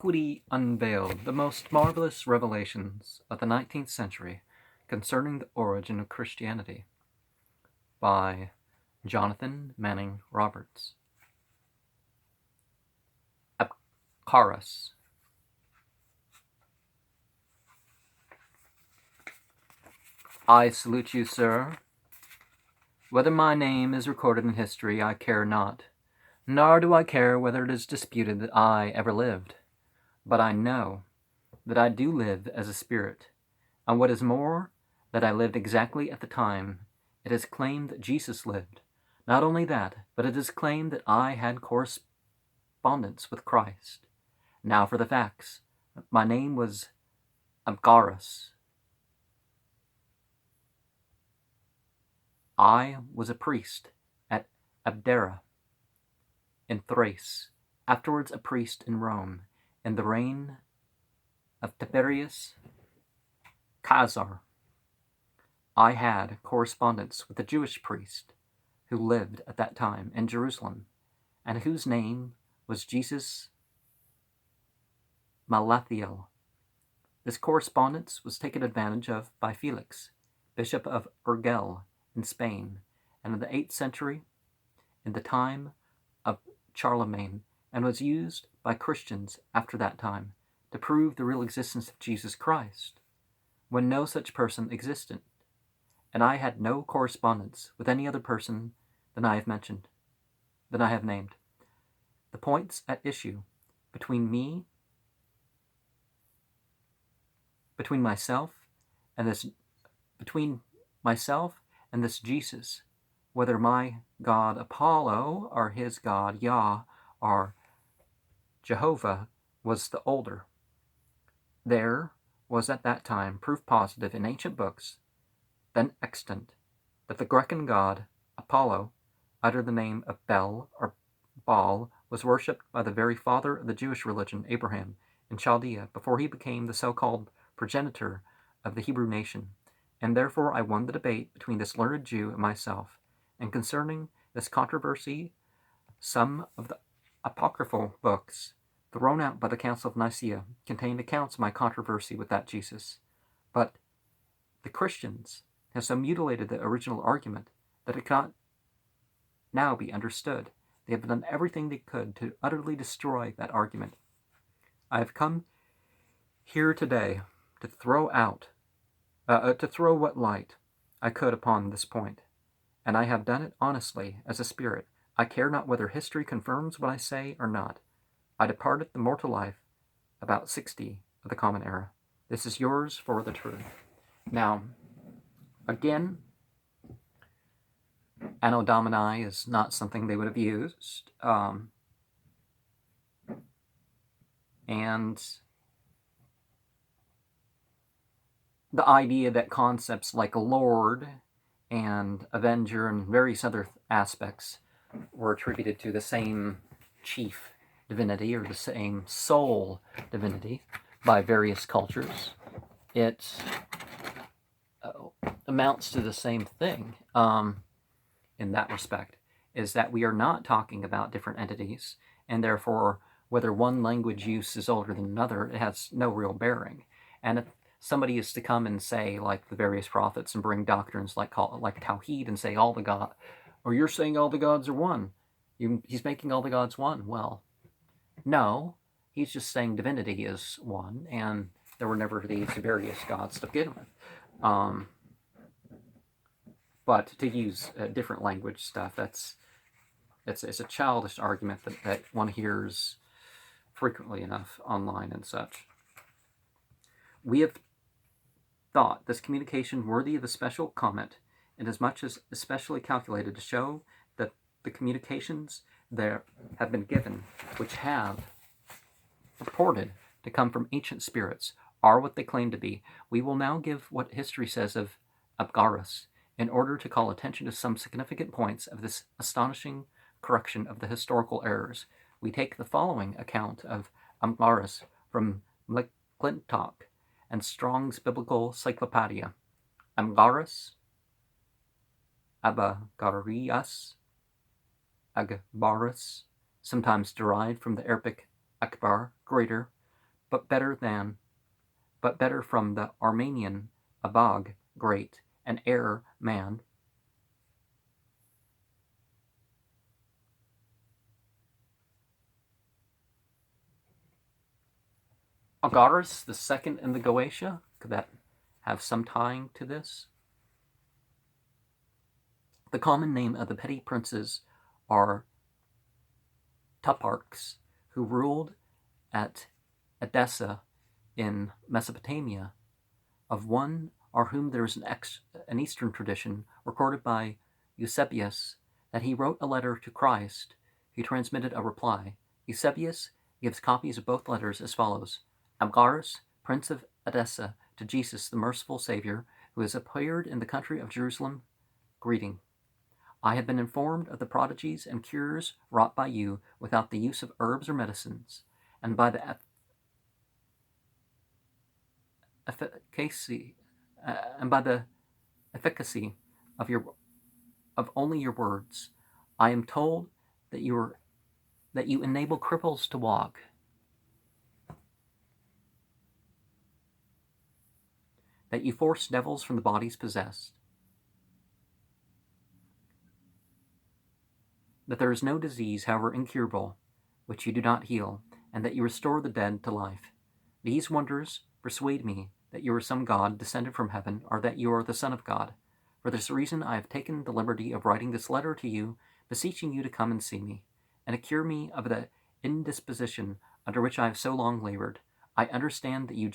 Antiquity Unveiled, the most marvelous revelations of the 19th century concerning the origin of Christianity, by Jonathan Manning Roberts. Abgarus. I salute you, sir. Whether my name is recorded in history, I care not, nor do I care whether it is disputed that I ever lived. But I know that I do live as a spirit, and what is more, that I lived exactly at the time it is claimed that Jesus lived. Not only that, but it is claimed that I had correspondence with Christ. Now for the facts. My name was Abgarus. I was a priest at Abdera in Thrace, afterwards a priest in Rome, in the reign of Tiberius Caesar. I had correspondence with a Jewish priest who lived at that time in Jerusalem, and whose name was Jesus Malathiel. This correspondence was taken advantage of by Felix, Bishop of Urgel in Spain, and in the 8th century, in the time of Charlemagne, and was used by Christians after that time to prove the real existence of Jesus Christ, when no such person existed, and I had no correspondence with any other person than I have named. The points at issue between myself and this Jesus, whether my God Apollo or his God Yah or Jehovah was the older. There was at that time proof positive in ancient books then extant that the Grecan god Apollo, under the name of Bel or Baal, was worshipped by the very father of the Jewish religion, Abraham, in Chaldea, before he became the so-called progenitor of the Hebrew nation. And therefore I won the debate between this learned Jew and myself, and concerning this controversy, some of the apocryphal books thrown out by the Council of Nicaea contained accounts of my controversy with that Jesus. But the Christians have so mutilated the original argument that it cannot now be understood. They have done everything they could to utterly destroy that argument. I have come here today to throw what light I could upon this point, and I have done it honestly as a spirit. I care not whether history confirms what I say or not. I departed the mortal life about 60 of the Common Era. This is yours for the truth. Now, again, Anno Domini is not something they would have used, and the idea that concepts like Lord and Avenger and various other aspects were attributed to the same chief divinity or the same soul divinity by various cultures, it amounts to the same thing in that respect, is that we are not talking about different entities, and therefore whether one language use is older than another, it has no real bearing. And if somebody is to come and say, like the various prophets, and bring doctrines like Tawhid and say all the God, or you're saying all the gods are one, he's making all the gods one. Well, no, he's just saying divinity is one, and there were never these various gods to begin with. But to use different language stuff, it's a childish argument that one hears frequently enough online and such. We have thought this communication worthy of a special comment, inasmuch as especially calculated to show that the communications there have been given, which have purported to come from ancient spirits, are what they claim to be. We will now give what history says of Abgarus, in order to call attention to some significant points of this astonishing correction of the historical errors. We take the following account of Abgarus from McClintock and Strong's Biblical Cyclopedia. Abgarus, Agbarus, sometimes derived from the Arabic Akbar, greater, but better from the Armenian Abag, great, an heir man. Abgarus, the second in the Goetia, could that have some tying to this? The common name of the petty princes are Tuparchs, who ruled at Edessa in Mesopotamia. Of one or whom there is an Eastern tradition recorded by Eusebius that he wrote a letter to Christ, who transmitted a reply. Eusebius gives copies of both letters as follows: Abgarus, Prince of Edessa, to Jesus, the merciful Savior, who has appeared in the country of Jerusalem, greeting. I have been informed of the prodigies and cures wrought by you without the use of herbs or medicines, and by the efficacy of only your words. I am told that you enable cripples to walk, that you force devils from the bodies possessed, that there is no disease, however incurable, which you do not heal, and that you restore the dead to life. These wonders persuade me that you are some god descended from heaven, or that you are the Son of God. For this reason I have taken the liberty of writing this letter to you, beseeching you to come and see me, and to cure me of the indisposition under which I have so long labored. I understand that the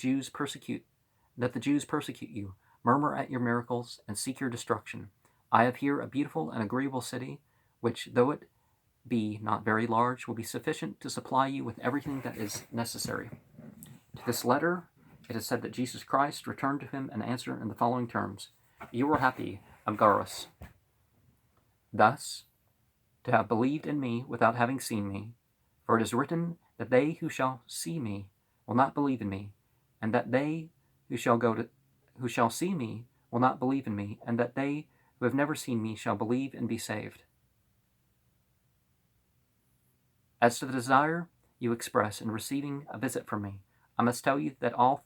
Jews persecute you, murmur at your miracles, and seek your destruction. I have here a beautiful and agreeable city, which, though it be not very large, will be sufficient to supply you with everything that is necessary. To this letter it is said that Jesus Christ returned to him an answer in the following terms: You were happy, Abgarus, thus to have believed in me without having seen me, for it is written that they who shall see me will not believe in me, and that they who shall see me will not believe in me, and that they who have never seen me shall believe and be saved. As to the desire you express in receiving a visit from me, I must tell you that all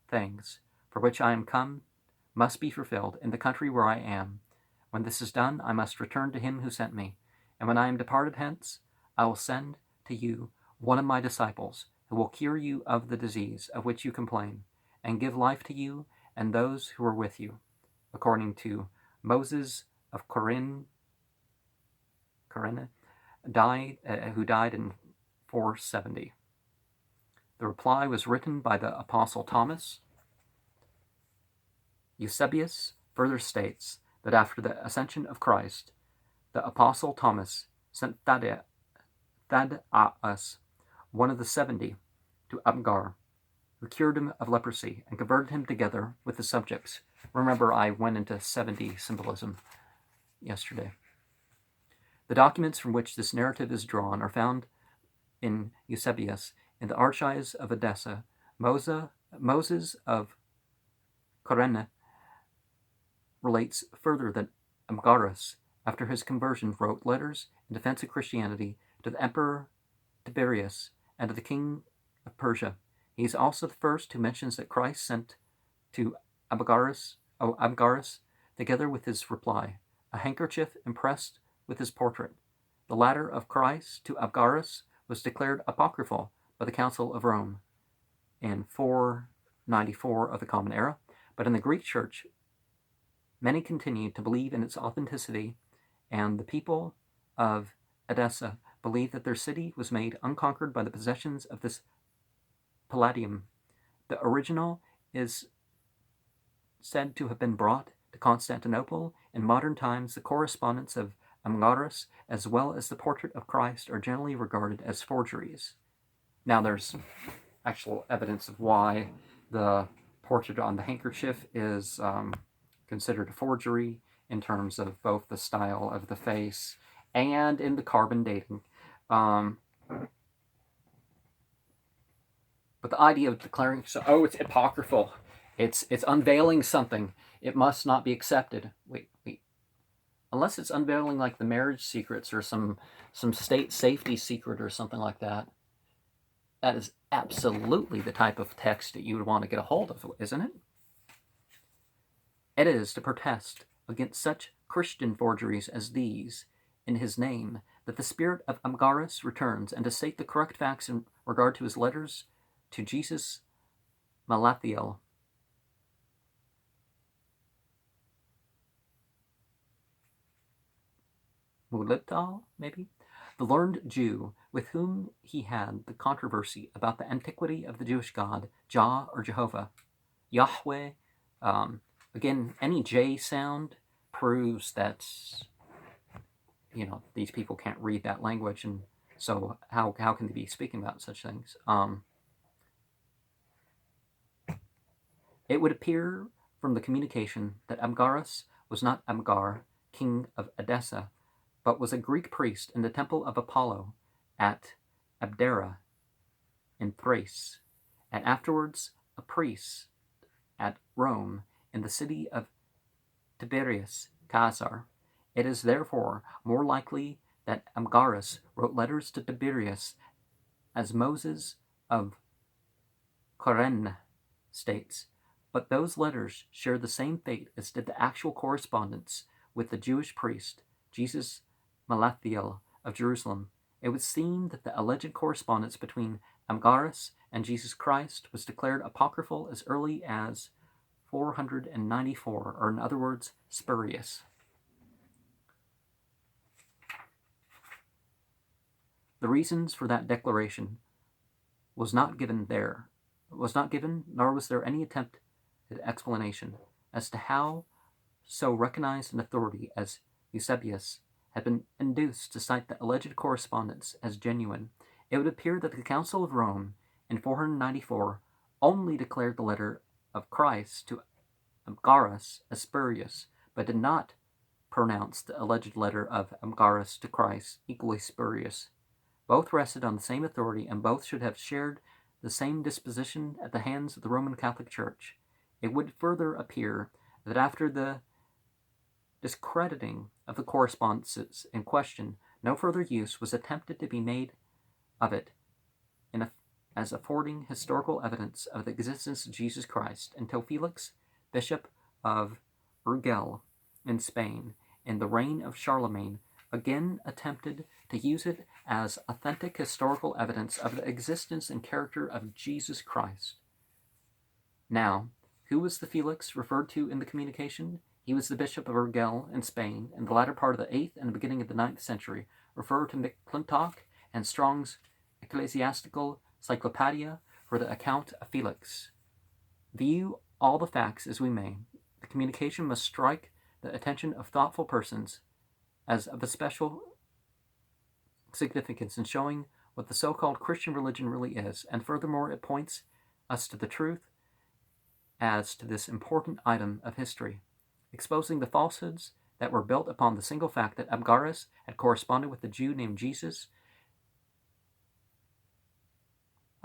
things for which I am come must be fulfilled in the country where I am. When this is done, I must return to him who sent me, and when I am departed hence, I will send to you one of my disciples, who will cure you of the disease of which you complain, and give life to you and those who are with you, according to Moses of Corinne, who died in 470. The reply was written by the Apostle Thomas. Eusebius further states that after the ascension of Christ, the Apostle Thomas sent Thaddeus, one of the 70, to Abgar, who cured him of leprosy and converted him together with the subjects. Remember, I went into 70 symbolism yesterday. The documents from which this narrative is drawn are found in Eusebius. In the Archives of Edessa, Moses of Corinne relates further that Abgarus, after his conversion, wrote letters in defense of Christianity to the Emperor Tiberius and to the King of Persia. He is also the first who mentions that Christ sent to Abgarus, together with his reply, a handkerchief impressed with his portrait. The letter of Christ to Abgarus was declared apocryphal by the Council of Rome in 494 of the Common Era, but in the Greek Church, many continued to believe in its authenticity, and the people of Edessa believed that their city was made unconquered by the possessions of this palladium. The original is said to have been brought to Constantinople. In modern times, the correspondence of Abgarus as well as the portrait of Christ are generally regarded as forgeries. Now, there's actual evidence of why the portrait on the handkerchief is considered a forgery in terms of both the style of the face and in the carbon dating. But the idea of declaring, it's apocryphal, it's unveiling something, it must not be accepted. Wait. Unless it's unveiling like the marriage secrets or some state safety secret or something like that. That is absolutely the type of text that you would want to get a hold of, isn't it? It is to protest against such Christian forgeries as these in his name that the spirit of Abgarus returns, and to state the correct facts in regard to his letters to Jesus Malathiel. Mulital, maybe? The learned Jew with whom he had the controversy about the antiquity of the Jewish God, Jah or Jehovah, Yahweh. Again, any J sound proves that, these people can't read that language, and so how can they be speaking about such things? It would appear from the communication that Abgarus was not Abgar, king of Edessa, but was a Greek priest in the temple of Apollo at Abdera in Thrace, and afterwards a priest at Rome in the city of Tiberius Caesar. It is therefore more likely that Abgarus wrote letters to Tiberius, as Moses of Corenne states, but those letters share the same fate as did the actual correspondence with the Jewish priest, Jesus Malathiel of Jerusalem. It would seem that the alleged correspondence between Abgarus and Jesus Christ was declared apocryphal as early as 494, or in other words, spurious. The reasons for that declaration was not given, nor was there any attempt at explanation as to how so recognized an authority as Eusebius had been induced to cite the alleged correspondence as genuine. It would appear that the Council of Rome in 494 only declared the letter of Christ to Abgarus as spurious, but did not pronounce the alleged letter of Abgarus to Christ equally spurious. Both rested on the same authority, and both should have shared the same disposition at the hands of the Roman Catholic Church. It would further appear that after the discrediting of the correspondences in question, no further use was attempted to be made of it as affording historical evidence of the existence of Jesus Christ until Felix, Bishop of Urgel in Spain, in the reign of Charlemagne, again attempted to use it as authentic historical evidence of the existence and character of Jesus Christ. Now, who was the Felix referred to in the communication? He was the Bishop of Urgel in Spain in the latter part of the 8th and the beginning of the 9th century. Refer to McClintock and Strong's Ecclesiastical Cyclopedia for the account of Felix. View all the facts as we may, the communication must strike the attention of thoughtful persons as of a special significance in showing what the so-called Christian religion really is, and furthermore it points us to the truth as to this important item of history, exposing the falsehoods that were built upon the single fact that Abgarus had corresponded with a Jew named Jesus,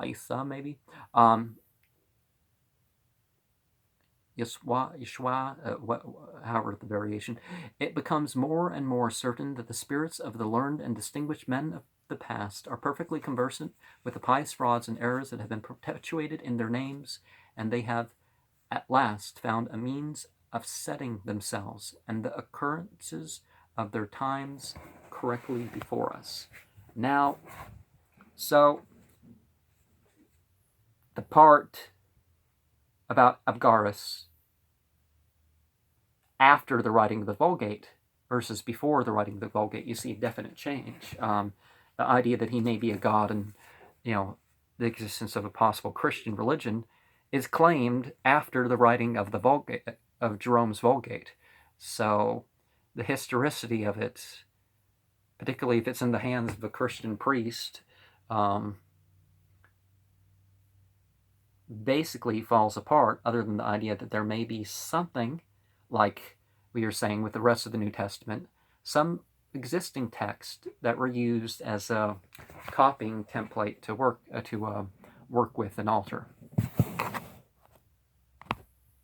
Isa maybe, Yeshua, however the variation. It becomes more and more certain that the spirits of the learned and distinguished men of the past are perfectly conversant with the pious frauds and errors that have been perpetuated in their names, and they have at last found a means of setting themselves and the occurrences of their times correctly before us. Now, so the part about Abgarus after the writing of the Vulgate versus before the writing of the Vulgate, you see a definite change. The idea that he may be a god and, the existence of a possible Christian religion is claimed after the writing of the Vulgate, of Jerome's Vulgate. So the historicity of it, particularly if it's in the hands of a Christian priest, basically falls apart, other than the idea that there may be something, like we are saying with the rest of the New Testament, some existing text that were used as a copying template to work with an altar.